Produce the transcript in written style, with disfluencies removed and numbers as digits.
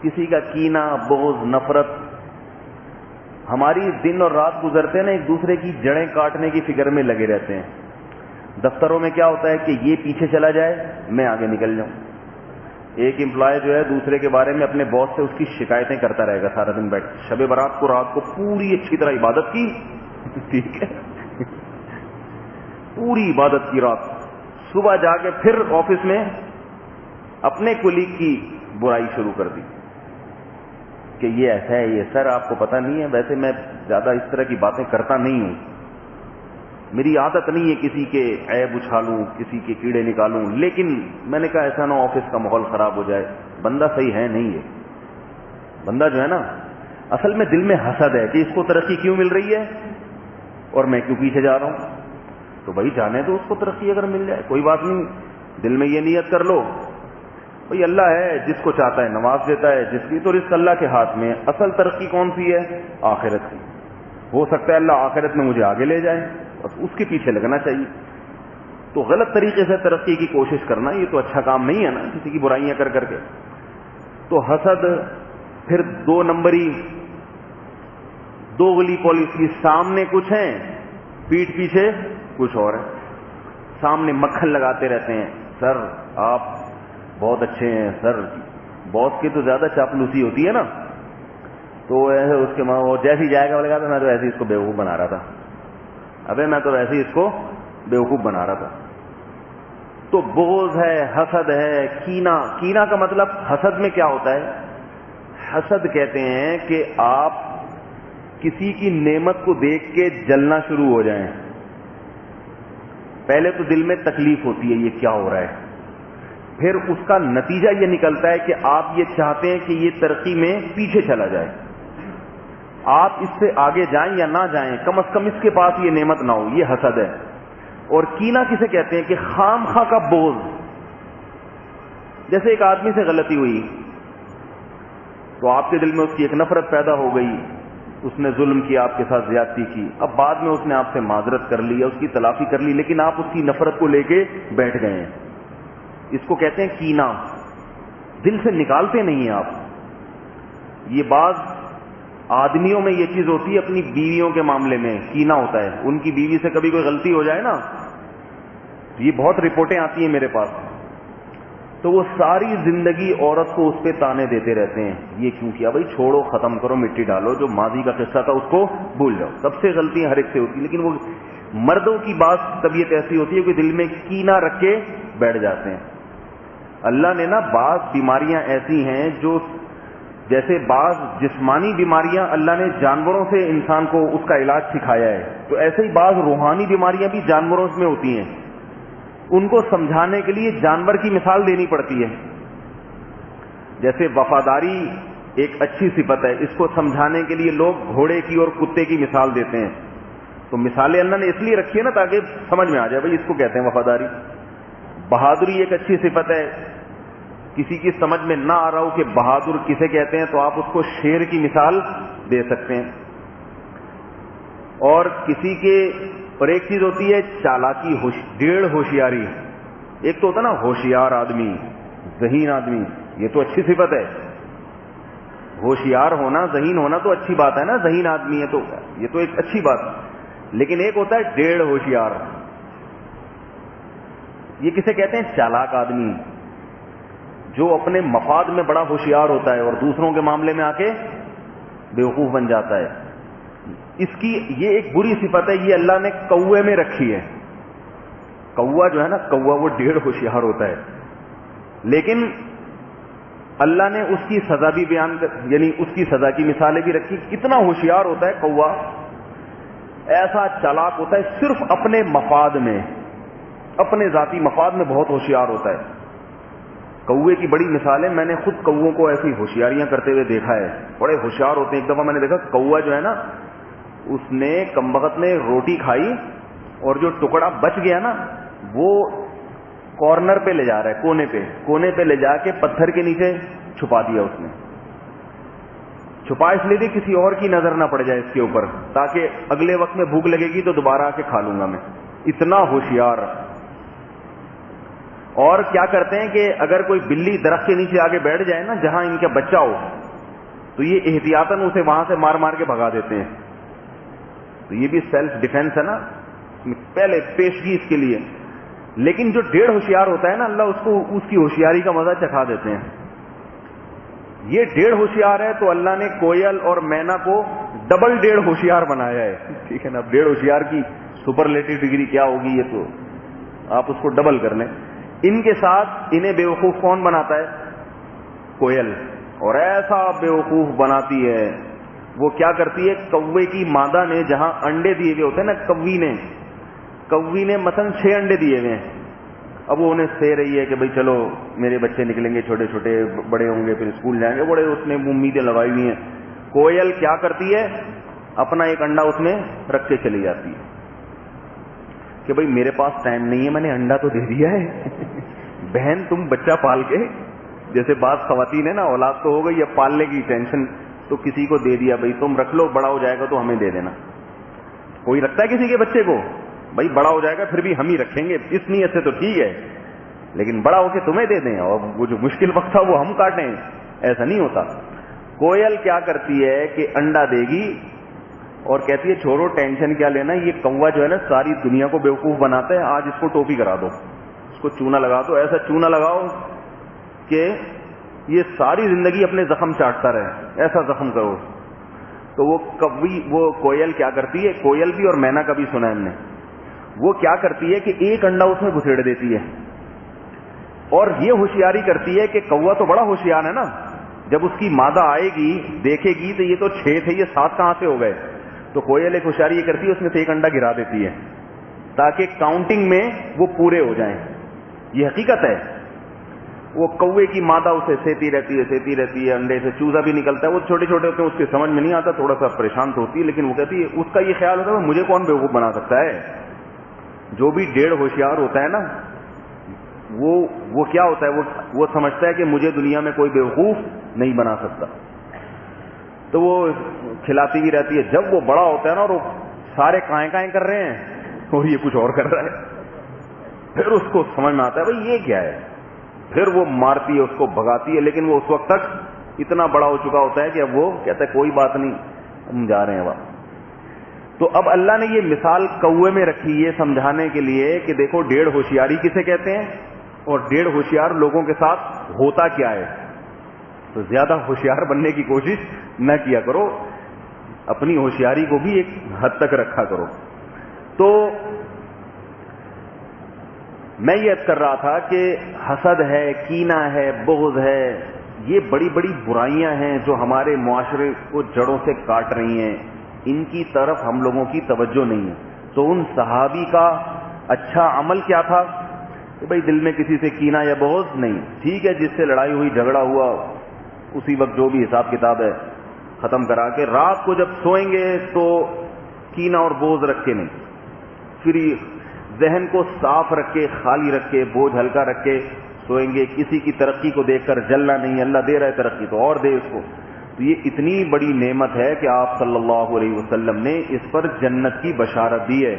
کسی کا کینہ، بغض، نفرت. ہماری دن اور رات گزرتے ہیں نا ایک دوسرے کی جڑیں کاٹنے کی فکر میں لگے رہتے ہیں. دفتروں میں کیا ہوتا ہے کہ یہ پیچھے چلا جائے میں آگے نکل جاؤں. ایک امپلائی جو ہے دوسرے کے بارے میں اپنے باس سے اس کی شکایتیں کرتا رہے گا سارا دن بیٹھ. شب برات کو رات کو پوری اچھی طرح عبادت کی، ٹھیک ہے، پوری عبادت کی رات، صبح جا کے پھر آفس میں اپنے کولیگ کی برائی شروع کر دی کہ یہ ایسا ہے، یہ سر آپ کو پتہ نہیں ہے، ویسے میں زیادہ اس طرح کی باتیں کرتا نہیں ہوں، میری عادت نہیں ہے کسی کے عیب اچھالوں، کسی کے کیڑے نکالوں، لیکن میں نے کہا ایسا نہ آفس کا ماحول خراب ہو جائے. بندہ صحیح ہے نہیں ہے. بندہ جو ہے نا اصل میں دل میں حسد ہے کہ اس کو ترقی کیوں مل رہی ہے اور میں کیوں پیچھے جا رہا ہوں. تو بھائی جانے تو اس کو ترقی اگر مل جائے کوئی بات نہیں، دل میں یہ نیت کر لو بھائی اللہ ہے جس کو چاہتا ہے نواز دیتا ہے، جس کی تو رزق اللہ کے ہاتھ میں. اصل ترقی کون سی ہے؟ آخرت کی. ہو سکتا ہے اللہ آخرت میں مجھے آگے لے جائے، بس اس کے پیچھے لگنا چاہیے. تو غلط طریقے سے ترقی کی کوشش کرنا یہ تو اچھا کام نہیں ہے نا، کسی کی برائیاں کر کر کے. تو حسد، پھر 2 نمبری، 2 گلی پالیسی. سامنے کچھ ہیں، پیٹھ پیچھے کچھ اور ہے. سامنے مکھن لگاتے رہتے ہیں، سر آپ بہت اچھے ہیں، سر باس کی تو زیادہ چاپلوسی ہوتی ہے نا، تو ایسے اس کے وہ جیسے ہی جائے گا بولے گا میں تو ایسے ہی اس کو بیوقوف بنا رہا تھا، ابے میں تو ویسے ہی اس کو بیوقوف بنا رہا تھا. تو بغض ہے، حسد ہے، کینہ. کینہ کا مطلب حسد میں کیا ہوتا ہے؟ حسد کہتے ہیں کہ آپ کسی کی نعمت کو دیکھ کے جلنا شروع ہو جائیں. پہلے تو دل میں تکلیف ہوتی ہے یہ کیا ہو رہا ہے، پھر اس کا نتیجہ یہ نکلتا ہے کہ آپ یہ چاہتے ہیں کہ یہ ترقی میں پیچھے چلا جائے. آپ اس سے آگے جائیں یا نہ جائیں، کم از کم اس کے پاس یہ نعمت نہ ہو. یہ حسد ہے. اور کینہ کسے کہتے ہیں کہ خام خواہ کا بغض. جیسے ایک آدمی سے غلطی ہوئی تو آپ کے دل میں اس کی ایک نفرت پیدا ہو گئی، اس نے ظلم کیا، آپ کے ساتھ زیادتی کی، اب بعد میں اس نے آپ سے معذرت کر لی یا اس کی تلافی کر لی، لیکن آپ اس کی نفرت کو لے کے بیٹھ گئے ہیں. اس کو کہتے ہیں کینہ. دل سے نکالتے نہیں ہیں آپ. یہ بعض آدمیوں میں یہ چیز ہوتی ہے، اپنی بیویوں کے معاملے میں کینہ ہوتا ہے. ان کی بیوی سے کبھی کوئی غلطی ہو جائے نا، یہ بہت رپورٹیں آتی ہیں میرے پاس، تو وہ ساری زندگی عورت کو اس پہ تانے دیتے رہتے ہیں، یہ کیوں کیا؟ بھائی چھوڑو، ختم کرو، مٹی ڈالو، جو ماضی کا قصہ تھا اس کو بھول جاؤ. سب سے غلطیاں ہر ایک سے ہوتی ہیں، لیکن وہ مردوں کی بات طبیعت ایسی ہوتی ہے کہ دل میں کینہ رکھ کے بیٹھ جاتے ہیں. اللہ نے نا بعض بیماریاں ایسی ہیں جو، جیسے بعض جسمانی بیماریاں اللہ نے جانوروں سے انسان کو اس کا علاج سکھایا ہے، تو ایسے ہی بعض روحانی بیماریاں بھی جانوروں میں ہوتی ہیں. ان کو سمجھانے کے لیے جانور کی مثال دینی پڑتی ہے. جیسے وفاداری ایک اچھی صفت ہے، اس کو سمجھانے کے لیے لوگ گھوڑے کی اور کتے کی مثال دیتے ہیں. تو مثالیں اللہ نے اس لیے رکھی ہے نا تاکہ سمجھ میں آ جائے بھائی اس کو کہتے ہیں وفاداری. بہادری ایک اچھی صفت ہے. کسی کی سمجھ میں نہ آ رہا ہو کہ بہادر کسے کہتے ہیں تو آپ اس کو شیر کی مثال دے سکتے ہیں. اور کسی کے، اور ایک چیز ہوتی ہے چالاکی، ڈیڑھ ہوشیاری. ایک تو ہوتا ہے نا ہوشیار آدمی، ذہین آدمی، یہ تو اچھی صفت ہے. ہوشیار ہونا، ذہین ہونا تو اچھی بات ہے نا، ذہین آدمی ہے تو یہ تو ایک اچھی بات. لیکن ایک ہوتا ہے ڈیڑھ ہوشیار. یہ کسے کہتے ہیں؟ چالاک آدمی، جو اپنے مفاد میں بڑا ہوشیار ہوتا ہے اور دوسروں کے معاملے میں آ کے بیوقوف بن جاتا ہے. اس کی یہ ایک بری صفت ہے، یہ اللہ نے کوے میں رکھی ہے. کوا جو ہے نا، کوا وہ ڈیڑھ ہوشیار ہوتا ہے، لیکن اللہ نے اس کی سزا بھی بیان یعنی اس کی سزا کی مثالیں بھی رکھی. کتنا ہوشیار ہوتا ہے کوا، ایسا چالاک ہوتا ہے، صرف اپنے مفاد میں، اپنے ذاتی مفاد میں بہت ہوشیار ہوتا ہے. کوے کی بڑی مثال ہے، میں نے خود کووں کو ایسی ہوشیاریاں کرتے ہوئے دیکھا ہے، بڑے ہوشیار ہوتے ہیں. ایک دفعہ میں نے دیکھا کوا جو ہے نا، اس نے کمبخت نے روٹی کھائی اور جو ٹکڑا بچ گیا نا وہ کارنر پہ لے جا رہا ہے، کونے پہ لے جا کے پتھر کے نیچے چھپا دیا. اس نے چھپا اس لیے کسی اور کی نظر نہ پڑ جائے اس کے اوپر، تاکہ اگلے وقت میں بھوک لگے گی تو دوبارہ آ کے کھا لوں گا میں. اتنا ہوشیار. اور کیا کرتے ہیں کہ اگر کوئی بلی درخت کے نیچے آگے بیٹھ جائے نا جہاں ان کا بچہ ہو, تو یہ احتیاطاً اسے وہاں سے مار مار کے بھگا دیتے ہیں. تو یہ بھی سیلف ڈیفenس ہے نا, پہلے پیشگی اس کے لیے. لیکن جو ڈیڑھ ہوشیار ہوتا ہے نا, اللہ اس کو اس کی ہوشیاری کا مزہ چکھا دیتے ہیں. یہ ڈیڑھ ہوشیار ہے تو اللہ نے کوئل اور مینا کو ڈبل ڈیڑھ ہوشیار بنایا ہے. ٹھیک ہے نا, اب ڈیڑھ ہوشیار کی سپرلیٹو ڈگری کیا ہوگی یہ تو آپ اس کو ڈبل کر لیں. ان کے ساتھ انہیں بیوقوف کون بناتا ہے؟ کوئل. اور ایسا بیوقوف بناتی ہے, وہ کیا کرتی ہے, کوے کی مادہ نے جہاں انڈے دیے ہوئے ہوتے ہیں نا, کوی نے مثلا 6 انڈے دیے ہوئے ہیں. اب وہ انہیں سہ رہی ہے کہ بھئی چلو میرے بچے نکلیں گے چھوٹے چھوٹے, بڑے ہوں گے پھر اسکول جائیں گے, بڑے اس نے امیدیں لگائی ہوئی ہیں. کوئل کیا کرتی ہے, اپنا ایک انڈا اس میں رکھ کے چلی جاتی ہے کہ بھئی میرے پاس ٹائم نہیں ہے, میں نے انڈا تو دے دیا ہے. بہن تم بچہ پال کے, جیسے بعض خواتین ہیں نا, اولاد تو ہو گئی, اب پالنے کی ٹینشن, تو کسی کو دے دیا, بھئی تم رکھ لو, بڑا ہو جائے گا تو ہمیں دے دینا. کوئی رکھتا ہے کسی کے بچے کو؟ بھئی بڑا ہو جائے گا پھر بھی ہم ہی رکھیں گے, اس نیت سے تو ٹھیک ہے, لیکن بڑا ہو کے تمہیں دے دیں اور وہ جو مشکل وقت تھا وہ ہم کاٹیں, ایسا نہیں ہوتا. کوئل کیا کرتی ہے کہ انڈا دے گی اور کہتی ہے چھوڑو ٹینشن کیا لینا, یہ کوا جو ہے نا ساری دنیا کو بیوقوف بناتا ہے, آج اس کو ٹوپی کرا دو, اس کو چونا لگا دو, ایسا چونا لگاؤ کہ یہ ساری زندگی اپنے زخم چاٹتا رہے, ایسا زخم کرو. تو وہ کوئل کیا کرتی ہے, کوئل بھی اور مینا کا بھی سنا ہم نے, وہ کیا کرتی ہے کہ ایک انڈا اس میں گھسیڑ دیتی ہے, اور یہ ہوشیاری کرتی ہے کہ کوا تو بڑا ہوشیار ہے نا, جب اس کی مادہ آئے گی دیکھے گی تو یہ تو 6 تھے, یہ 7 کہاں سے ہو گئے. تو کوئل ایک ہوشیاری یہ کرتی ہے, اس میں سے ایک انڈا گرا دیتی ہے تاکہ کاؤنٹنگ میں وہ پورے ہو جائیں. یہ حقیقت ہے. وہ کوے کی مادہ اسے سیتی رہتی ہے, انڈے سے چوزا بھی نکلتا ہے, وہ چھوٹے چھوٹے ہوتے ہیں, اس کے سمجھ میں نہیں آتا, تھوڑا سا پریشان تو ہوتی ہے, لیکن وہ کہتی ہے, اس کا یہ خیال ہوتا ہے مجھے کون بیوقوف بنا سکتا ہے. جو بھی ڈیڑھ ہوشیار ہوتا ہے نا, وہ کیا ہوتا ہے, وہ سمجھتا ہے کہ مجھے دنیا میں کوئی بیوقوف نہیں بنا سکتا. تو وہ کھلاتی بھی رہتی ہے. جب وہ بڑا ہوتا ہے نا, اور وہ سارے کائیں کر رہے ہیں اور یہ کچھ اور کر رہا ہے, پھر اس کو سمجھ میں آتا ہے بھائی یہ کیا ہے, پھر وہ مارتی ہے, اس کو بھگاتی ہے, لیکن وہ اس وقت تک اتنا بڑا ہو چکا ہوتا ہے کہ اب وہ کہتا ہے کوئی بات نہیں, ہم جا رہے ہیں وہاں. تو اب اللہ نے یہ مثال کوے میں رکھی یہ سمجھانے کے لیے کہ دیکھو ڈیڑھ ہوشیاری کسے کہتے ہیں اور ڈیڑھ ہوشیار لوگوں کے ساتھ ہوتا کیا ہے. تو زیادہ ہوشیار بننے کی کوشش نہ کیا کرو, اپنی ہوشیاری کو بھی ایک حد تک رکھا کرو. تو میں یہ عرض کر رہا تھا کہ حسد ہے, کینہ ہے, بغض ہے, یہ بڑی بڑی برائیاں ہیں جو ہمارے معاشرے کو جڑوں سے کاٹ رہی ہیں. ان کی طرف ہم لوگوں کی توجہ نہیں ہے. تو ان صحابی کا اچھا عمل کیا تھا کہ بھئی دل میں کسی سے کینہ یا بغض نہیں. ٹھیک ہے, جس سے لڑائی ہوئی, جھگڑا ہوا, اسی وقت جو بھی حساب کتاب ہے ختم کرا کے رات کو جب سوئیں گے تو کینہ اور بغض رکھ کے نہیں, پھر ذہن کو صاف رکھ کے, خالی رکھ کے, بوجھ ہلکا رکھ کے سوئیں گے. کسی کی ترقی کو دیکھ کر جلنا نہیں, اللہ دے رہا ہے ترقی تو اور دے اس کو. تو یہ اتنی بڑی نعمت ہے کہ آپ صلی اللہ علیہ وسلم نے اس پر جنت کی بشارت دی ہے.